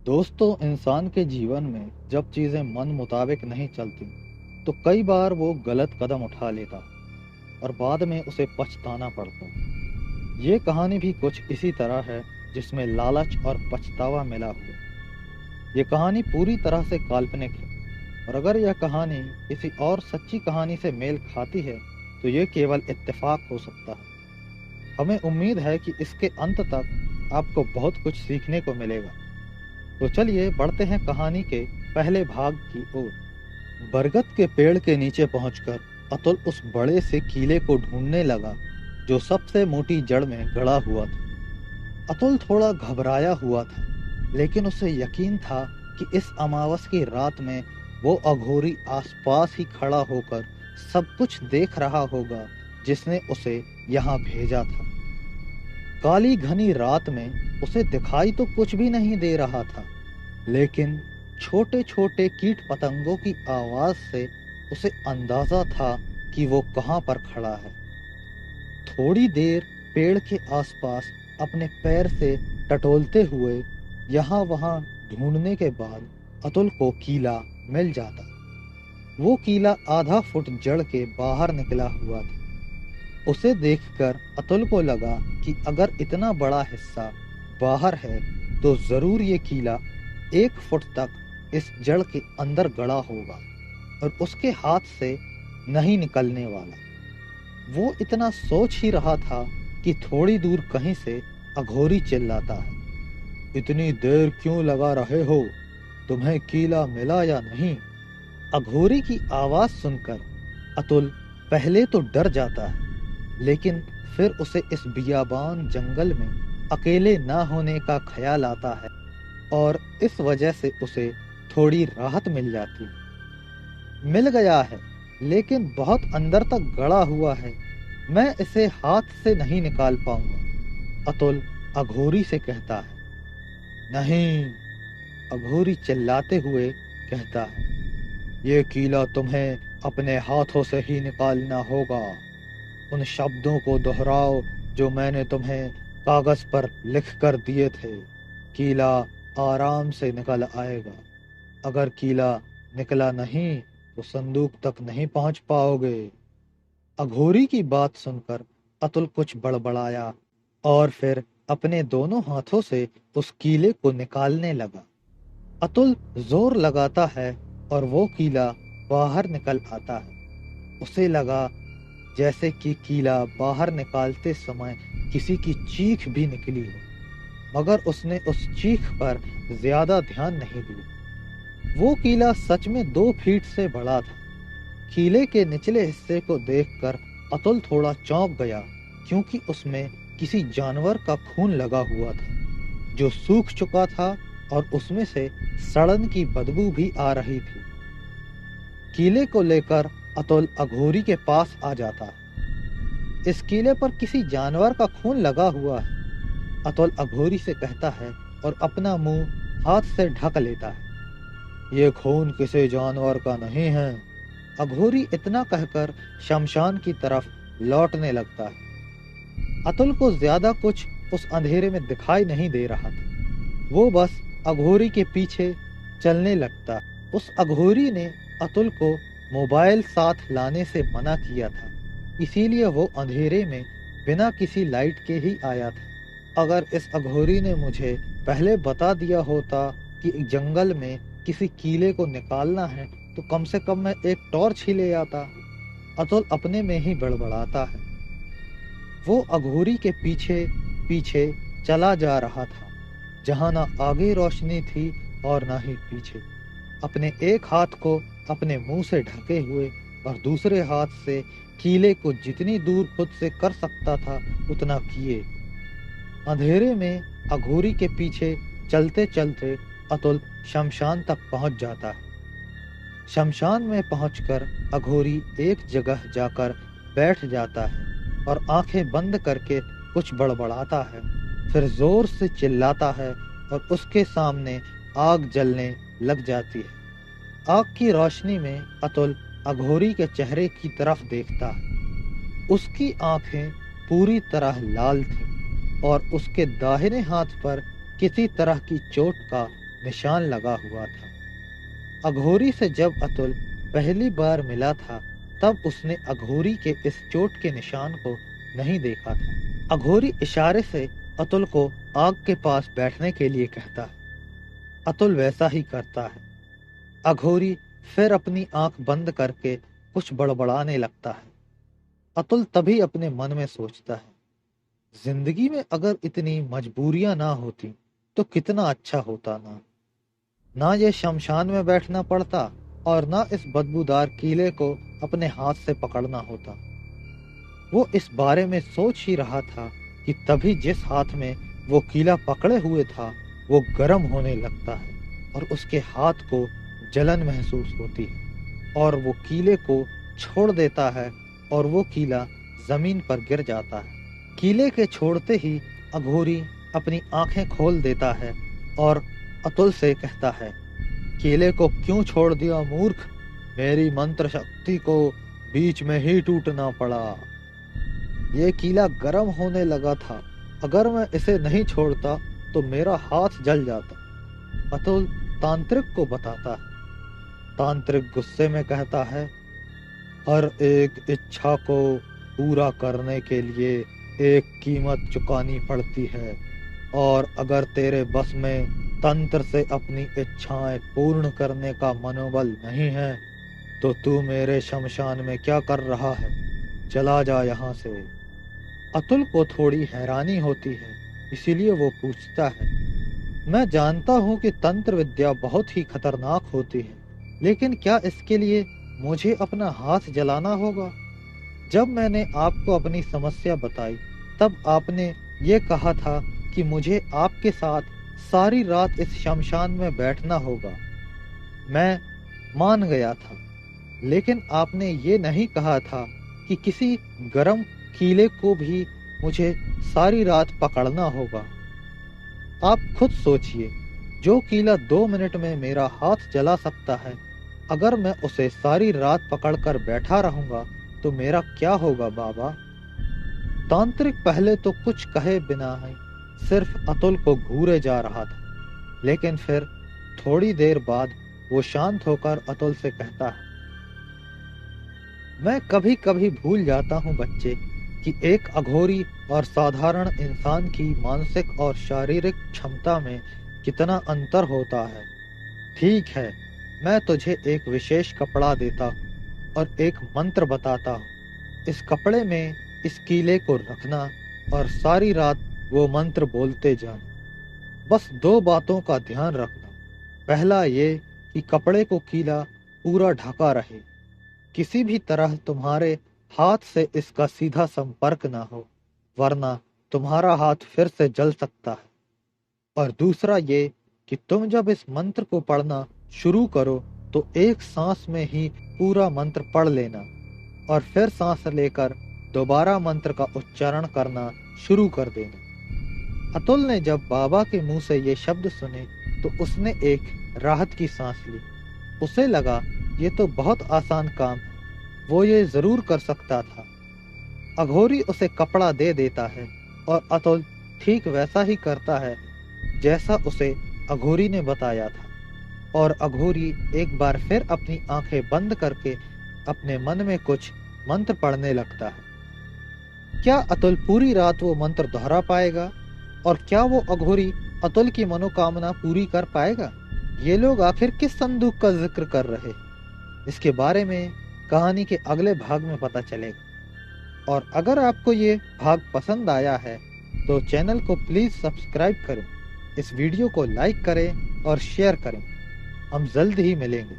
दोस्तों, इंसान के जीवन में जब चीज़ें मन मुताबिक नहीं चलती तो कई बार वो गलत कदम उठा लेता और बाद में उसे पछताना पड़ता। ये कहानी भी कुछ इसी तरह है, जिसमें लालच और पछतावा मिला हुआ। ये कहानी पूरी तरह से काल्पनिक है, और अगर यह कहानी किसी और सच्ची कहानी से मेल खाती है तो ये केवल इत्तेफाक हो सकता है। हमें उम्मीद है कि इसके अंत तक आपको बहुत कुछ सीखने को मिलेगा। तो चलिए बढ़ते हैं कहानी के पहले भाग की ओर। बरगद के पेड़ के नीचे पहुंचकर अतुल उस बड़े से कीले को ढूंढने लगा जो सबसे मोटी जड़ में गड़ा हुआ था। अतुल थोड़ा घबराया हुआ था, लेकिन उसे यकीन था कि इस अमावस की रात में वो अघोरी आसपास ही खड़ा होकर सब कुछ देख रहा होगा जिसने उसे यहाँ भेजा था। काली घनी रात में उसे दिखाई तो कुछ भी नहीं दे रहा था, लेकिन छोटे छोटे कीट पतंगों की आवाज से उसे अंदाजा था कि वो कहाँ पर खड़ा है। थोड़ी देर पेड़ के आसपास अपने पैर से टटोलते हुए यहाँ वहाँ ढूंढने के बाद अतुल को कीला मिल जाता। वो कीला आधा फुट जड़ के बाहर निकला हुआ था। उसे देखकर अतुल को लगा कि अगर इतना बड़ा हिस्सा बाहर है तो जरूर ये कीला 1 फुट तक इस जड़ के अंदर गड़ा होगा और उसके हाथ से नहीं निकलने वाला। वो इतना सोच ही रहा था कि थोड़ी दूर कहीं से अघोरी चिल्लाता है, इतनी देर क्यों लगा रहे हो? तुम्हें कीला मिला या नहीं? अघोरी की आवाज सुनकर अतुल पहले तो डर जाता है, लेकिन फिर उसे इस बियाबान जंगल में अकेले ना होने का ख्याल आता है और इस वजह से उसे थोड़ी राहत मिल जाती। मिल गया है, लेकिन बहुत अंदर तक गड़ा हुआ है, मैं इसे हाथ से नहीं निकाल पाऊंगा, अतुल अघोरी से कहता है। नहीं, अघोरी चिल्लाते हुए कहता है, ये कीला तुम्हें अपने हाथों से ही निकालना होगा। उन शब्दों को दोहराओ जो मैंने तुम्हें कागज पर लिख कर दिए थे। कीला आराम से निकल आएगा। अगर कीला निकला नहीं तो संदूक तक नहीं पहुंच पाओगे। अघोरी की बात सुनकर अतुल कुछ बड़बड़ाया और फिर अपने दोनों हाथों से उस कीले को निकालने लगा। अतुल जोर लगाता है और वो कीला बाहर निकल आता है। उसे लगा जैसे कि कीला बाहर निकालते समय किसी की चीख भी निकली हो, मगर उसने उस चीख पर ज्यादा ध्यान नहीं दिया। वो कीला सच में 2 फीट से बड़ा था। कीले के निचले हिस्से को देखकर अतुल थोड़ा चौंक गया, क्योंकि उसमें किसी जानवर का खून लगा हुआ था जो सूख चुका था और उसमें से सड़न की बदबू भी आ रही थी। कीले को लेकर अतुल अघोरी के पास आ जाता है। इस कीले पर किसी जानवर का खून लगा हुआ है, अतुल अघोरी से कहता है और अपना मुंह हाथ से ढक लेता है। ये खून किसी जानवर का नहीं है। अघोरी इतना कहकर शमशान की तरफ लौटने लगता है। अतुल को ज्यादा कुछ उस अंधेरे में दिखाई नहीं दे रहा था। वो बस अघोरी के पीछे चलने लगता। उस अघोरी ने अतुल को मोबाइल साथ लाने से मना किया था, इसीलिए वो अंधेरे में बिना किसी लाइट के ही आया था। अगर इस अघोरी ने मुझे पहले बता दिया होता कि जंगल में किसी कीले को निकालना है तो कम से कम मैं एक टॉर्च ही ले आता। अतुल अपने में ही बड़बड़ाता है। वो अघोरी के पीछे पीछे चला जा रहा था, जहां ना आगे रोशनी थी और ना ही पीछे। अपने एक हाथ को अपने मुंह से ढके हुए और दूसरे हाथ से कीले को जितनी दूर खुद से कर सकता था उतना किए। अंधेरे में अघोरी के पीछे चलते चलते अतुल शमशान तक पहुंच जाता है। शमशान में पहुंचकर अघोरी एक जगह जाकर बैठ जाता है और आंखें बंद करके कुछ बड़बड़ाता है। फिर जोर से चिल्लाता है और उसके सामने आग जलने लग जाती है। आग की रोशनी में अतुल अघोरी के चेहरे की तरफ देखता है। उसकी आंखें पूरी तरह लाल थीं और उसके दाहिने हाथ पर किसी तरह की चोट का निशान लगा हुआ था। अघोरी से जब अतुल पहली बार मिला था तब उसने अघोरी के इस चोट के निशान को नहीं देखा था। अघोरी इशारे से अतुल को आग के पास बैठने के लिए कहता है। अतुल वैसा ही करता है। अघोरी फिर अपनी आंख बंद करके कुछ बड़बड़ाने लगता है। अतुल तभी अपने मन में सोचता है, जिंदगी में अगर इतनी मजबूरियां ना होती तो कितना अच्छा होता ना ये शमशान में बैठना पड़ता और ना इस बदबूदार कीले को अपने हाथ से पकड़ना होता। वो इस बारे में सोच ही रहा था कि तभी जिस हाथ में वो कीला पकड़े हुए था वो गर्म होने लगता है और उसके हाथ को जलन महसूस होती है और वो कीले को छोड़ देता है और वो कीला जमीन पर गिर जाता है। कीले के छोड़ते ही अघोरी अपनी आंखें खोल देता है और अतुल से कहता है, कीले को क्यों छोड़ दिया मूर्ख? मेरी मंत्र शक्ति को बीच में ही टूटना पड़ा। ये कीला गर्म होने लगा था, अगर मैं इसे नहीं छोड़ता तो मेरा हाथ जल जाता। अतुल तांत्रिक को बताता है। तांत्रिक गुस्से में कहता है, हर एक इच्छा को पूरा करने के लिए एक कीमत चुकानी पड़ती है और अगर तेरे बस में तंत्र से अपनी इच्छाएं पूर्ण करने का मनोबल नहीं है तो तू मेरे शमशान में क्या कर रहा है? चला जा यहाँ से। अतुल को थोड़ी हैरानी होती है, इसीलिए वो पूछता है, मैं जानता हूँ कि तंत्र विद्या बहुत ही खतरनाक होती है, लेकिन क्या इसके लिए मुझे अपना हाथ जलाना होगा? जब मैंने आपको अपनी समस्या बताई तब आपने ये कहा था कि मुझे आपके साथ सारी रात इस शमशान में बैठना होगा। मैं मान गया था, लेकिन आपने ये नहीं कहा था कि किसी गरम कीले को भी मुझे सारी रात पकड़ना होगा। आप खुद सोचिए, जो कीला 2 मिनट में मेरा हाथ जला सकता है, अगर मैं उसे सारी रात पकड़कर बैठा रहूंगा तो मेरा क्या होगा बाबा? तांत्रिक पहले तो कुछ कहे बिना ही सिर्फ अतुल को घूरे जा रहा था, लेकिन फिर थोड़ी देर बाद वो शांत होकर अतुल से कहता है, मैं कभी कभी भूल जाता हूँ बच्चे कि एक अघोरी और साधारण इंसान की मानसिक और शारीरिक क्षमता में कितना अंतर होता है। ठीक है, मैं तुझे एक विशेष कपड़ा देता हूँ और एक मंत्र बताता हूँ। इस कपड़े में इस कीले को रखना और सारी रात वो मंत्र बोलते जाना। बस 2 बातों का ध्यान रखना। पहला ये कि कपड़े को कीला पूरा ढका रहे, किसी भी तरह तुम्हारे हाथ से इसका सीधा संपर्क ना हो, वरना तुम्हारा हाथ फिर से जल सकता है। और दूसरा ये कि तुम जब इस मंत्र को पढ़ना शुरू करो तो एक सांस में ही पूरा मंत्र पढ़ लेना और फिर सांस लेकर दोबारा मंत्र का उच्चारण करना शुरू कर देना। अतुल ने जब बाबा के मुंह से ये शब्द सुने तो उसने एक राहत की सांस ली। उसे लगा ये तो बहुत आसान काम है, वो ये जरूर कर सकता था। अघोरी उसे कपड़ा दे देता है और अतुल ठीक वैसा ही करता है जैसा उसे अघोरी ने बताया था। और अघोरी एक बार फिर अपनी आंखें बंद करके अपने मन में कुछ मंत्र पढ़ने लगता है। क्या अतुल पूरी रात वो मंत्र दोहरा पाएगा और क्या वो अघोरी अतुल की मनोकामना पूरी कर पाएगा? ये लोग आखिर किस संदूक का जिक्र कर रहे, इसके बारे में कहानी के अगले भाग में पता चलेगा। और अगर आपको ये भाग पसंद आया है तो चैनल को प्लीज सब्सक्राइब करें, इस वीडियो को लाइक करें और शेयर करें। हम जल्द ही मिलेंगे।